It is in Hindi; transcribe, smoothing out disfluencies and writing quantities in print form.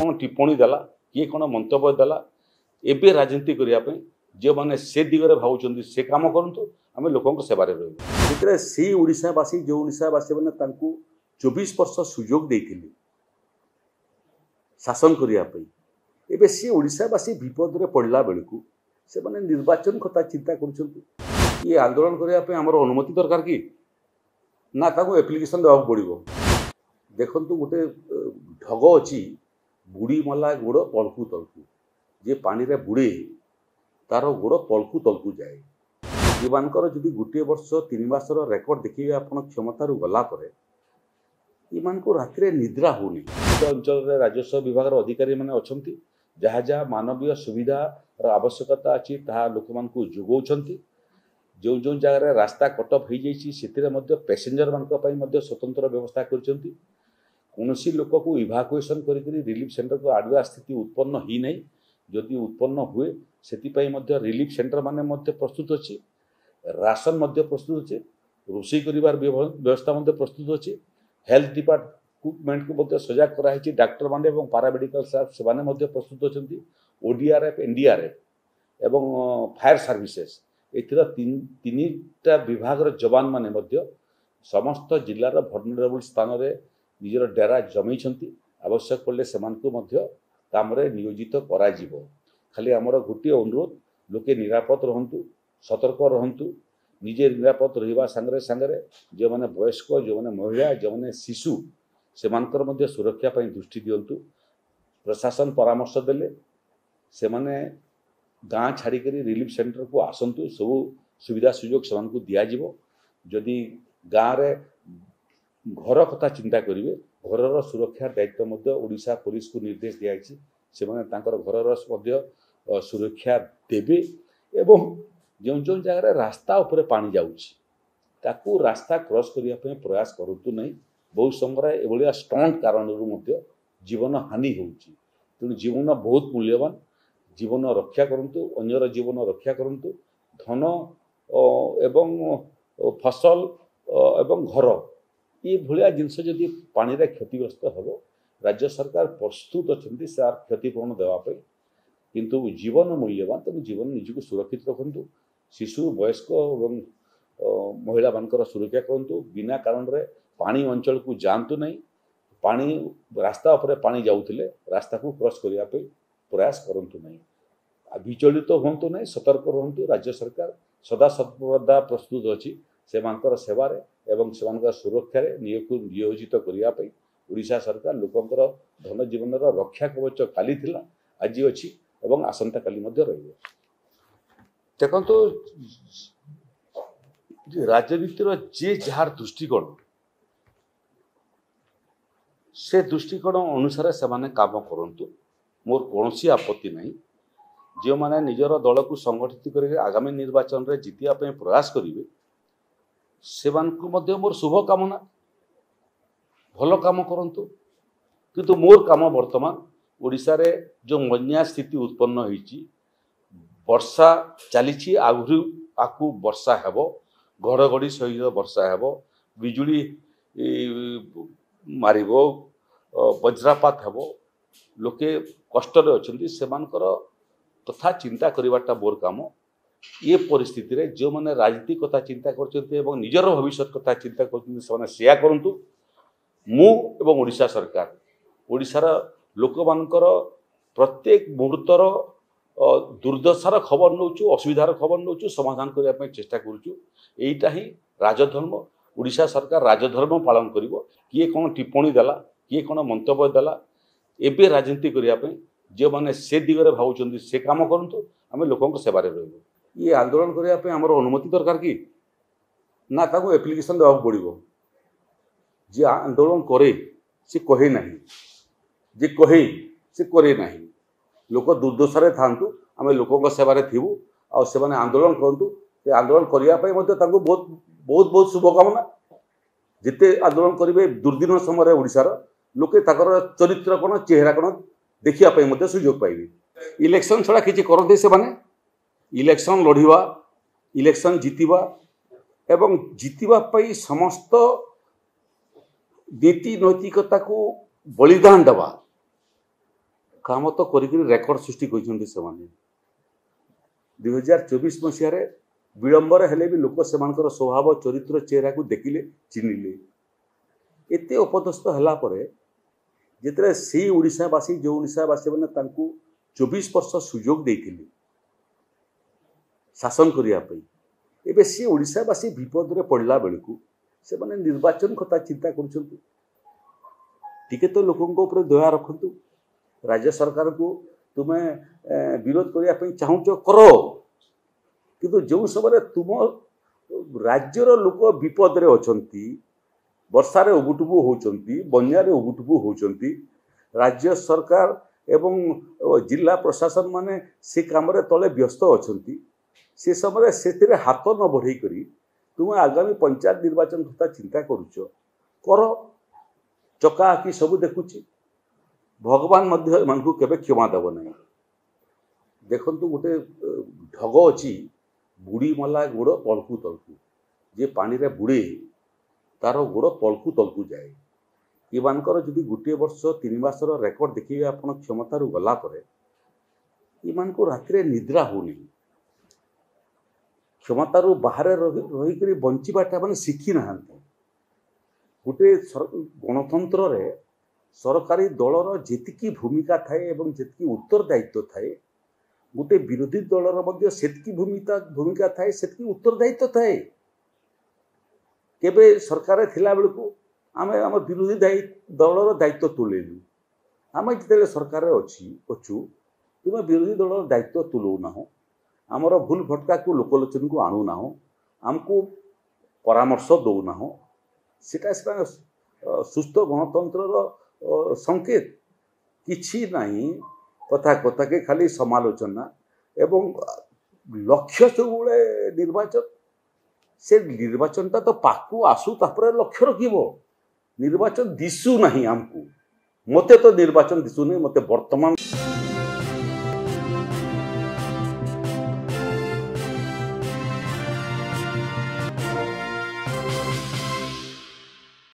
कौन टिप्पणी देला किए कौन मंतव्य देला एबे राजनीति करने जो मैंने से दिगरे भावुं से कम करूँ आम लोक सेवार रही से ओडावासी जो ओडावासी मैंने 24 वर्ष सुजोग देते शासन करने एबे सी ओडावासी विपद में पड़ला बेलू से मैंने निर्वाचन कथा चिंता कर आंदोलन करने आमर अनुमति दरकार कि ना ताको एप्लिकेशन देवा पड़ो देखु गोटे ढग अच्छी बुड़ी मला गोड़ तलकू तलकू जे पानी रे बुड़े तार गोड़ तलकू तलकू जाए इमानकर जदि गोटे वर्ष 3 मासर रेकर्ड देखिए आप क्षमतार गलापर इमान को राति निद्रा होनी अंचल राजस्व विभाग अधिकारी मैंने अच्छा जहाँ जहाँ मानवीय सुविधार आवश्यकता अच्छी लोक मान जोगाउछंती जो जो जगह रास्ता कटअप हो जाए पैसेंजर मान स्वतंत्र व्यवस्था कर कौन लोक को इभाकुएसन कर रिलीफ सेंटर को आडुआ स्थिति उत्पन्न ही नहीं जदि उत्पन्न हुए से रिलीफ सेंटर माने प्रस्तुत अच्छी राशन प्रस्तुत अच्छे रोषे कर व्यवस्था प्रस्तुत अच्छी हेल्थ डिपार्टमेंट को सजग कराई डाक्टर माने पारामेडिकल स्टाफ से प्रस्तुत अच्छा ओडीआरएफ एनडीआरएफ एवं फायर सर्विसेस एथिर तीनटा विभाग जवान माने समस्त जिलार भर्नरेबल स्थान में निजर डेरा जमी आवश्यक पड़े से काम नियोजित करा खाली आमर गोटे अनुरोध लोके निरापद रहंतु सतर्क रहंतु निजे निरापद रहिबा संगरे संगरे जो मैंने वयस्क जो मैंने महिला जो मैंने शिशु से सुरक्षा पर दृष्टि दिंतु प्रशासन परामर्श देले से माने गाँ छाड़िक रिलीफ सेंटर को आसतु सब सुविधा सुजोग से दिज्व जदि गाँव में घर कथा चिंता करेंगे घर सुरक्षा दायित्व ओडिशा पुलिस को निर्देश दिखाई से घर सुरक्षा देवे एवं जो जो जगह रास्ता उपर पानी जाऊँ रास्ता क्रॉस करने प्रयास करूँ नहीं बहुत समय एभलिया स्टंट कारण जीवन हानि होणु जीवन बहुत मूल्यवान जीवन रक्षा करंतु अन्यर जीवन रक्षा करंतु धन एवं फसल एवं घर ये भलिया जिनस जदि पानी रे क्षतिग्रस्त हो राज्य सरकार प्रस्तुत अच्छा सार क्षतिपूरण देवाई किंतु जीवन मूल्यवान तेणु जीवन निजक सुरक्षित रखु शिशु वयस्क एवं महिला मानकर सुरक्षा करूँ बिना कारण रे पानी अंचल को जातु नहीं पानी रास्ता उपर पानी जाऊले रास्ता को क्रॉस करने प्रयास करूँ नहीं विचलित हूँ नहीं सतर्क रुहतु राज्य सरकार सदा सर्वदा प्रस्तुत अच्छी से सेवार एवं से सुरक्षा नियोजित करने ओडिशा सरकार लोकंर धन जीवन रक्षा कवच काली थिला आज अच्छी एवं आसंता काली रही देखो राजनीतिर जे जार दृष्टिकोण से दृष्टिकोण अनुसार से काम करूँ मोर कौन आपत्ति नहीं जो मैंने निजर दल को संगठित कर आगामी निर्वाचन में जितिया प्रयास करेंगे से मोर शुभ कामना भल कम करूँ किंतु मोर काम वर्तमान ओडिशा रे जो बन्या स्थिति उत्पन्न होती वर्षा चली आगु वर्षा हेब घड़घड़ी सहित वर्षा हेब बिजुली मार वज्रपात हेब लोके कष्ट अच्छा से तथा चिंता करवाटा मोर काम ये परिस्थिति रे जो मैंने राजनीति कथा चिंता कर निजर भविष्य कथा चिंता कर करूँ मु एवं ओडिशा सरकार ओडिशार लोक मानकर प्रत्येक मुहूर्तर दुर्दशार खबर नौचु असुविधार खबर नौचु समाधान करने चेष्टा करूटा ही राजधर्म ओडिशा सरकार राजधर्म पालन करिवो किए कौन टिप्पणी देला किए कौन मंतव्य देला एबे राजनीति करने जो मैंने से दिगरे भावुं से कम करूँ आम लोक सेवार रही आंदोलन करने आमर अनुमति दरकार कि ना ताको एप्लिकेशन देवा पड़ो जे आंदोलन करे से कहे ना जे कहे से करे ना लोक दुर्दशारे थांतु आम लोक सेवार थीबू आ से आंदोलन करूँ आंदोलन करने बहुत बहुत बहुत शुभकामना जिते आंदोलन करेंगे दुर्दिन समय ओडिशार लोके चरित्र कौन चेहरा कौन देखा सुजोग पाइबे इलेक्शन छड़ा किसी करते से माने इलेक्शन लड़वा इलेक्शन जीतवा एवं जीतवा पाई समस्त नीति नैतिकता को बलिदान देवा काम तो करिकरी रेकर्ड सृष्टि करछन्ति सेमाने 2024 मसीह विलंबर हेले भी लोक सेमानकर स्वभाव चरित्र चेहरा को देखिले चिन्हिले एते उपदस्थ हला परे जेतरे सी ओडिशावासी जो ओडिशावासी माने तांकू 24 वर्ष सुजोग देइथिले शासन करिया पई एबे सी ओडिशावासी विपद रे पड़ला बेलकू से माने निर्वाचन कथा चिंता करूछन्ति टिके तो लोकंक ऊपर दया रखंतु राज्य सरकार को तुमे विरोध करिया पई चाहुचो करो किंतु जो समय तुम राज्यर लोक विपद रे अछंती वर्षा रे उबुटुबु होचंती बन्या रे उबुटुबु होचंती राज्य सरकार एवं जिला प्रशासन माने से काम रे तले व्यस्त अछंती से समय से हाथ न बढ़ई करी तुम आगामी पंचायत निर्वाचन कथा चिंता करुच कर चका आखि सब देखुची भगवान मध्य मानकु केबे क्षमा देव नहीं देखंतु गोटे ढग अछि बुड़ी मला गोड़ तलकू तलकू जे पानी रे बुड़े तार गोड़ तलकू तलकू जाए इमानकर जदि गोटे वर्ष 3 मासर रेकर्ड देखिए आपण क्षमतारू गला परे इमानको रात्रि निद्रा होनी क्षमतारू बाहर रही करी बंचीबाटा माने शिखी नाहांती गोटे गणतंत्र रे सरकारी दलर जेतिकी भूमिका थाए एवं जेतिकी उत्तरदायित्व थाए गोटे विरोधी दलर मध्य सेतकी भूमिका थाए सेतकी उत्तरदायित्व थाए केबे सरकार थिला बेलकू आमे आम विरोधी दलर दायित्व तुलेलु आमे जिते सरकार अच्छी अच्छु तुम विरोधी दलर दायित्व तुलौ ना आमर भूल भटका को लोकलोचन को आणु ना आमको परामर्श दौ ना सेटा सुस्थ गणतंत्र संकेत किछि नहीं कथा कथा के खाली समालोचना एवं लक्ष्य सब निर्वाचन से निर्वाचनटा तो पाकू आसू तापर लक्ष्य रखिबो निर्वाचन दिसु नहीं आमको मते तो निर्वाचन दिसु नहीं मते वर्तमान